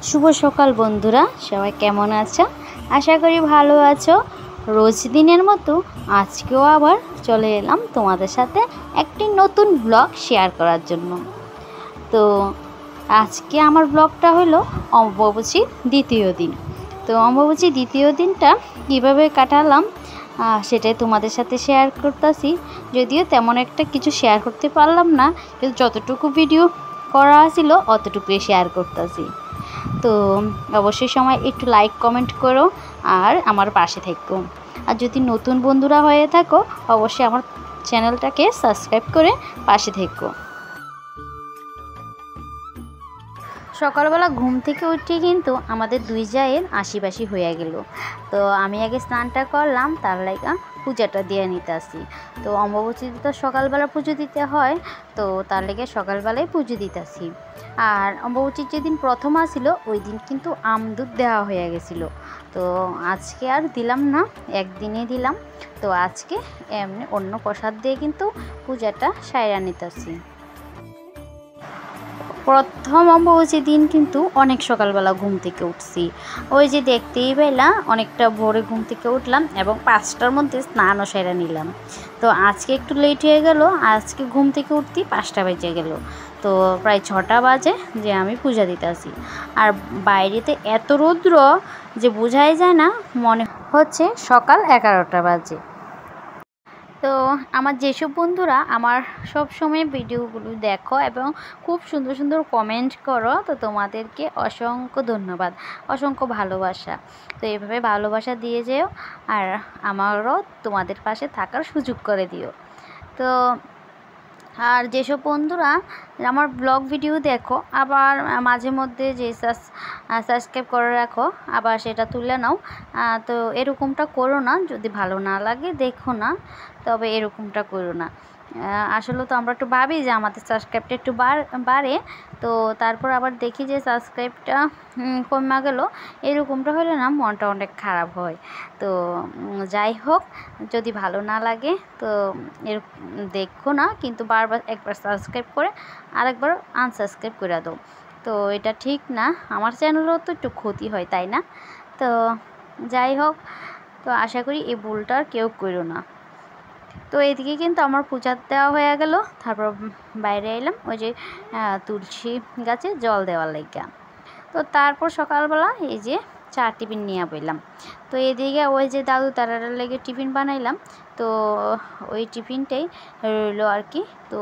শুভ সকাল বন্ধুরা, সবাই কেমন আছো? আশা করি ভালো আছো। রোজ দিনের মতো আজকেও আবার চলে এলাম তোমাদের সাথে একটি নতুন ব্লগ শেয়ার করার জন্য। তো আজকে আমার ব্লগটা হলো অম্বুবাচীর দ্বিতীয় দিন। তো অম্বুবাচীর দ্বিতীয় দিনটা কীভাবে কাটালাম সেটাই তোমাদের সাথে শেয়ার করতেছি। যদিও তেমন একটা কিছু শেয়ার করতে পারলাম না, কিন্তু যতটুকু ভিডিও করা ছিল অতটুকুই শেয়ার করতেছি। তো অবশ্যই সময় একটু লাইক কমেন্ট করো আর আমার পাশে থেকো। আর যদি নতুন বন্ধুরা হয়ে থাকো অবশ্যই আমার চ্যানেলটাকে সাবস্ক্রাইব করে পাশে থেকো। সকালবেলা ঘুম থেকে উঠে কিন্তু আমাদের দুই জায়ের আশিবাসি হয়ে গেল। তো আমি আগে স্নানটা করলাম, তার লাগা পূজাটা দিয়ে নিতে আসি। তো অম্বুবাচীতে তো সকালবেলা পুজো দিতে হয়, তো তার লেগে সকালবেলায় পুজো দিতে আসি। আর অম্বুবাচীর যেদিন প্রথম আসিল ওই দিন কিন্তু আমদুধ দেওয়া হয়ে গেছিলো। তো আজকে আর দিলাম না, একদিনই দিলাম। তো আজকে এমনি অন্য প্রসাদ দিয়ে কিন্তু পূজাটা সাইরা নিতে আসি। প্রথম অম্বুবাচীর দিন কিন্তু অনেক সকালবেলা ঘুম থেকে উঠছি। ওই যে দেখতেই পেলাম অনেকটা ভোরে ঘুম থেকে উঠলাম এবং 5টার মধ্যে স্নানও সেরে নিলাম। তো আজকে একটু লেট হয়ে গেল, আজকে ঘুম থেকে উঠতে 5টা বেজে গেল। তো প্রায় 6টা বাজে যে আমি পূজা দিতে আসি। আর বাইরেতে এত রৌদ্র যে বোঝাই যায় না, মনে হচ্ছে সকাল 11টা বাজে। তো আমার যেসব বন্ধুরা আমার সব সময় ভিডিওগুলো দেখো এবং খুব সুন্দর সুন্দর কমেন্ট করো, তো তোমাদেরকে অসংখ্য ধন্যবাদ, অসংখ্য ভালোবাসা। তো এইভাবে ভালোবাসা দিয়ে যেও আর আমারও তোমাদের পাশে থাকার সুযোগ করে দিও। তো আর যেসব বন্ধুরা আমার ব্লগ ভিডিও দেখো আবার মাঝে মধ্যে যে সাবস্ক্রাইব করে রাখো আবার সেটা তুলে নাও, তো এরকমটা করো না। যদি ভালো না লাগে দেখো না, তবে এরকমটা করো না। আসলে তো আমরা একটু ভাবি যে আমাদের সাবস্ক্রাইবটা একটু বাড়ে, তো তারপর আবার দেখি যে সাবস্ক্রাইবটা কমে গেল। এরকমটা হলে না মনটা অনেক খারাপ হয়। তো যাই হোক, যদি ভালো না লাগে তো দেখো না, কিন্তু বারবার একবার সাবস্ক্রাইব করে আরেকবার আনসাবস্ক্রাইব করে দাও। তো এটা ঠিক না, আমার চ্যানেলেও তো একটু ক্ষতি হয়, তাই না? তো যাই হোক, তো আশা করি এই ভুলটা আর কেউ করো না। তো এদিকে কিন্তু আমার পূজা দেওয়া হয়ে গেল। তারপর বাইরে এলাম ওই যে তুলসী গাছে জল দেওয়ার লাইগা। তো তারপর সকালবেলা এই যে চা টিফিন নিয়ে বললাম। তো এদিকে ওই যে দাদু তারার লেগে টিফিন বানাইলাম। তো ওই টিফিনটাই রইলো আর কি। তো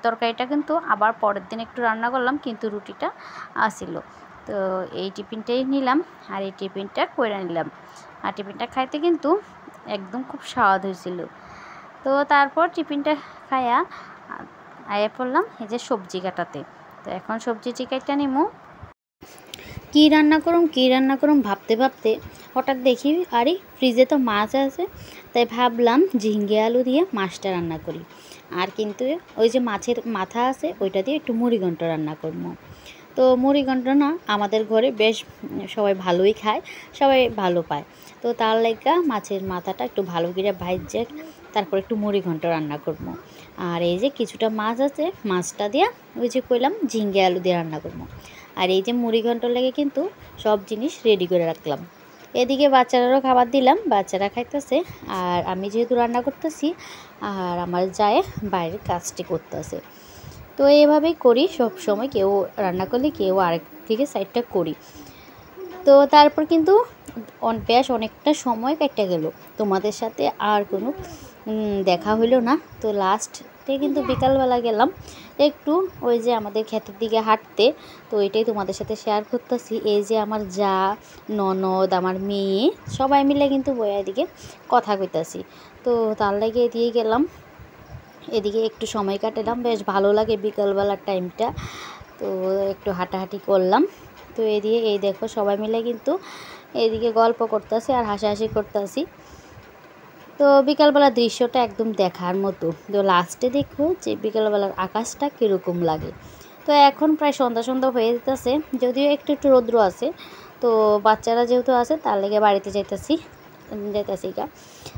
তরকারিটা কিন্তু আবার পরের দিন একটু রান্না করলাম, কিন্তু রুটিটা আসিল। তো এই টিফিনটাই নিলাম আর এই টিফিনটা করে নিলাম। আর টিফিনটা খাইতে কিন্তু একদম খুব স্বাদ হয়েছিল। তো তারপর টিফিনটা খাইয়া আয়া পড়লাম এই যে সবজি কাটাতে। তো এখন সবজি চিকাইটা নিমু। কী রান্না করুম ভাবতে ভাবতে হঠাৎ দেখি আরে ফ্রিজে তো মাছ আছে, তাই ভাবলাম ঝিঙ্গে আলু দিয়ে মাছটা রান্না করি। আর কিন্তু ওই যে মাছের মাথা আছে ওইটা দিয়ে একটু মুড়িঘণ্ট রান্না করবো। তো মুড়িঘণ্ট না আমাদের ঘরে বেশ সবাই ভালোই খায়, সবাই ভালো পায়। তো তার লাগা মাছের মাথাটা একটু ভালো করে ভাজে তারপর একটু মুড়িঘণ্ট রান্না করবো। আর এই যে কিছুটা মাছ আছে, মাছটা দিয়ে ওই যে কইলাম ঝিঙ্গে আলু দিয়ে রান্না করবো। আর এই যে মুড়িঘণ্ট লেগে কিন্তু সব জিনিস রেডি করে রাখলাম। এদিকে বাচ্চারারও খাবার দিলাম, বাচ্চারা খাইতেছে আর আমি যেহেতু রান্না করতেছি আর আমার যায় বাইরের কাজটি করতেছে। তো এভাবেই করি সব সময়, কেউ রান্না করলে কেউ আরেক দিকে সাইডটা করি। তো তারপর কিন্তু বেশ অনেকটা সময় কেটে গেল, তোমাদের সাথে আর কোনো দেখা হইলো না। তো লাস্টে কিন্তু বিকালবেলা গেলাম একটু ওই যে আমাদের ক্ষেতের দিকে হাঁটতে। তো এটাই তোমাদের সাথে শেয়ার করতেছি। এই যে আমার যা, ননদ, আমার মেয়ে সবাই মিলে কিন্তু বইয়া এদিকে কথা কইতাছি। তো তার লাগে এদিকে গেলাম, এদিকে একটু সময় কাটালাম, বেশ ভালো লাগে বিকালবেলার টাইমটা। তো একটু হাঁটাহাঁটি করলাম। তো এদিকে এই দেখো সবাই মিলে কিন্তু এদিকে গল্প করতেছি আর হাসাহাসি করতেছি। তো বিকালবেলার দৃশ্যটা একদম দেখার মতো। তো লাস্টে দেখো যে বিকালবেলার আকাশটা কীরকম লাগে। তো এখন প্রায় সন্ধ্যা সন্ধ্যা হয়ে যেতেছে, যদিও একটু একটু রৌদ্র আছে। তো বাচ্চারা যেহেতু আছে তার লেগে বাড়িতে যাইতেছি গা।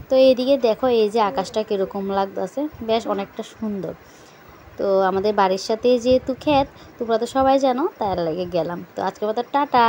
তো এইদিকে দেখো এই যে আকাশটা কীরকম লাগতেছে, বেশ অনেকটা সুন্দর। তো আমাদের বাড়ির সাথে যেহেতু ক্ষেত, তোমরা তো সবাই জানো, তার লাগে গেলাম। তো আজকের মতো টাটা।